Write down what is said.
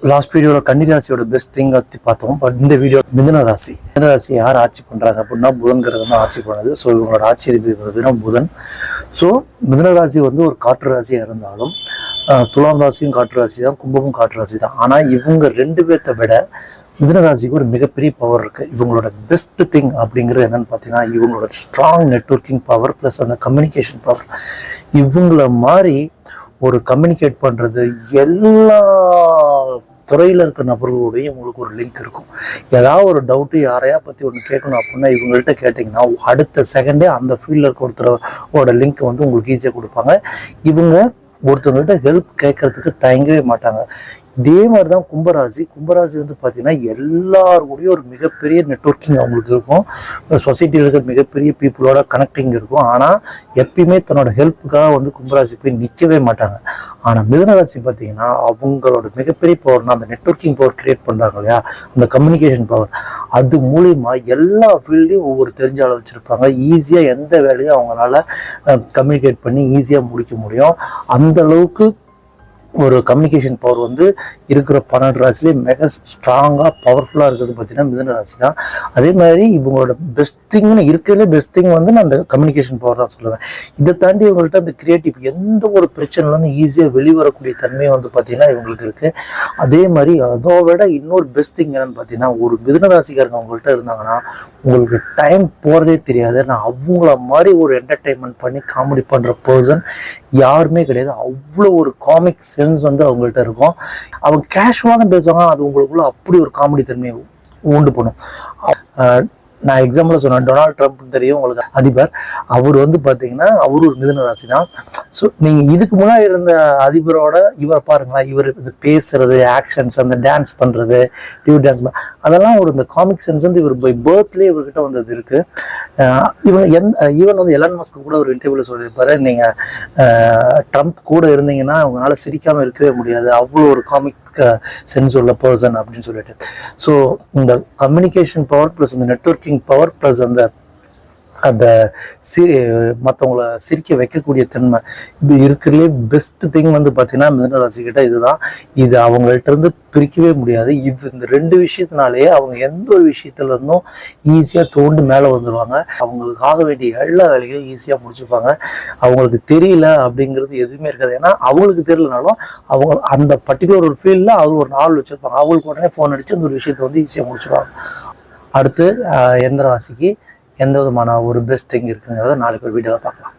Last வீடியோவில் கன்னிராசியோட best thing பற்றி பார்த்தோம். பட் இந்த வீடியோ மிதுன ராசி யார் ஆட்சி பண்ணுறாங்க அப்படின்னா புதன் கிரகம் தான் ஆட்சி பண்ணுது. ஸோ இவங்களோட ஆட்சி இருக்கிறதுனா புதன். ஸோ மிதுன ராசி வந்து ஒரு காற்று ராசியாக இருந்தாலும் துலாம் ராசியும் காற்று ராசி தான், கும்பமும் காற்று ராசி தான். ஆனால் இவங்க ரெண்டு பேர்த்த விட மிதுன ராசிக்கு ஒரு மிகப்பெரிய பவர் இருக்குது. இவங்களோட பெஸ்ட் திங் அப்படிங்கிறது என்னன்னு பார்த்தீங்கன்னா இவங்களோட ஸ்ட்ராங் நெட்வொர்க்கிங் பவர் ப்ளஸ் அந்த கம்யூனிகேஷன் பவர். இவங்கள மாதிரி ஒரு கம்யூனிகேட் பண்ணுறது எல்லா துறையில் இருக்கிற நபர்களோடையும் உங்களுக்கு ஒரு லிங்க் இருக்கும். ஏதாவது ஒரு டவுட்டு யாரையா பற்றி ஒன்று கேட்கணும் அப்படின்னா இவங்கள்ட்ட கேட்டிங்கன்னா அடுத்த செகண்டே அந்த ஃபீல்டில் இருக்க ஒருத்தரோட லிங்க் வந்து உங்களுக்கு ஈஸியாக கொடுப்பாங்க. இவங்க ஒருத்தவங்கள்ட்ட ஹெல்ப் கேட்கறதுக்கு தயங்கவே மாட்டாங்க. இதே மாதிரி தான் கும்பராசி வந்து பார்த்தீங்கன்னா எல்லாருக்கூடையும் ஒரு மிகப்பெரிய நெட்வொர்க்கிங் அவங்களுக்கு இருக்கும். சொசைட்டியில் இருக்கிற மிகப்பெரிய பீப்புளோட கனெக்டிங் இருக்கும். ஆனால் எப்பயுமே தன்னோட ஹெல்ப்புக்காக வந்து கும்பராசி போய் நிற்கவே மாட்டாங்க. ஆனால் மிதுனராசி பார்த்தீங்கன்னா அவங்களோட மிகப்பெரிய பவர்னா அந்த நெட்வொர்க்கிங் பவர் கிரியேட் பண்ணுறாங்க இல்லையா, அந்த கம்யூனிகேஷன் பவர். அது மூலிமா எல்லா ஃபீல்டையும் ஒவ்வொரு தெரிஞ்ச அளவு வச்சுருப்பாங்க. ஈஸியாக எந்த வேலையும் அவங்களால கம்யூனிகேட் பண்ணி ஈஸியாக முடிக்க முடியும். அந்த அளவுக்கு ஒரு கம்யூனிகேஷன் பவர் வந்து இருக்கிற 12 ராசிலேயே மிக ஸ்ட்ராங்காக பவர்ஃபுல்லாக இருக்கிறது பார்த்தீங்கன்னா மிதுன ராசி தான். அதே மாதிரி இவங்களோட பெஸ்ட் திங்னு இருக்கிறதுலே பெஸ்ட் திங் வந்து நான் அந்த கம்யூனிகேஷன் பவர் தான் சொல்லுவேன். இதை தாண்டி இவங்கள்ட்ட அந்த கிரியேட்டிவ் எந்த ஒரு பிரச்சனைலேருந்து ஈஸியாக வெளிவரக்கூடிய தன்மையை வந்து பார்த்தீங்கன்னா இவங்களுக்கு இருக்குது. அதே மாதிரி அதை விட இன்னொரு பெஸ்ட் திங் என்னன்னு பார்த்தீங்கன்னா ஒரு மிதுன ராசிக்காரங்க அவங்கள்ட்ட இருந்தாங்கன்னா உங்களுக்கு டைம் போகிறதே தெரியாது. நான் அவங்கள மாதிரி ஒரு என்டர்டெயின்மெண்ட் பண்ணி காமெடி பண்ணுற பர்சன் யாருமே கிடையாது. அவ்வளோ ஒரு காமிக் சென்ஸ் வந்து அவங்கள்ட்ட இருக்கும். அவங்க கேஷுவலாக தான் பேசுவாங்க. அது உங்களுக்குள்ள அப்படி ஒரு காமெடி தன்மையை உண்டு பண்ணும். நான் எக்ஸாம்பிள் சொன்னேன், டொனால்ட் ட்ரம்ப் தெரியும் உங்களுக்கு, அதிபர். அவர் வந்து பார்த்தீங்கன்னா அவர் ஒரு மிதுன ராசி தான். ஸோ நீங்கள் இதுக்கு முன்னாடி இருந்த அதிபரோட இவரை பாருங்களா, இவர் இது பேசுறது, ஆக்ஷன்ஸ், அந்த டான்ஸ் பண்ணுறது, டியூ டான்ஸ், அதெல்லாம் ஒரு இந்த காமிக் சென்ஸ் வந்து இவர் பை பர்த்லேயே இவர்கிட்ட வந்தது இருக்குது. ஈவன் வந்து எலான் மஸ்க் கூட ஒரு இன்டர்வியூவில் சொல்லியிருப்பாரு, நீங்கள் ட்ரம்ப் கூட இருந்தீங்கன்னா அவங்களால சிரிக்காமல் இருக்கவே முடியாது, அவ்வளோ ஒரு காமிக் சென்ஸ் உள்ள பர்சன் அப்படின்னு சொல்லிட்டு. ஸோ இந்த கம்யூனிகேஷன் பவர் ப்ளஸ் இந்த நெட்வொர்க்கிங் பவர் ப்ளஸ் அந்த மற்றவங்கள சிரிக்க வைக்கக்கூடிய தன்மை இது இருக்கிறதுலே பெஸ்ட் திங் வந்து பார்த்தீங்கன்னா மிதுன ராசிக்கிட்ட இதுதான். இது அவங்கள்ட்ட இருந்து பிரிக்கவே முடியாது. இந்த ரெண்டு விஷயத்தினாலேயே அவங்க எந்த ஒரு விஷயத்துல இருந்தும் ஈஸியாக தோண்டு மேலே வந்துடுவாங்க. அவங்களுக்கு ஆக வேண்டிய எல்லா வேலைகளையும் ஈஸியாக முடிச்சுப்பாங்க. அவங்களுக்கு தெரியல அப்படிங்கிறது எதுவுமே இருக்காது. ஏன்னா அவங்களுக்கு தெரியலனாலும் அவங்க அந்த பர்டிகுலர் ஒரு ஃபீல்டில் அவங்க ஒரு நாள் வச்சுருப்பாங்க. அவங்களுக்கு உடனே ஃபோன் அடித்து அந்த ஒரு விஷயத்தை வந்து ஈஸியாக முடிச்சுப்பாங்க. அடுத்து எந்த ராசிக்கு எந்த விதமான ஒரு பெஸ்ட் திங் இருக்குங்கிறத நாளைக்கு ஒரு வீடியோவில் பார்க்கலாம்.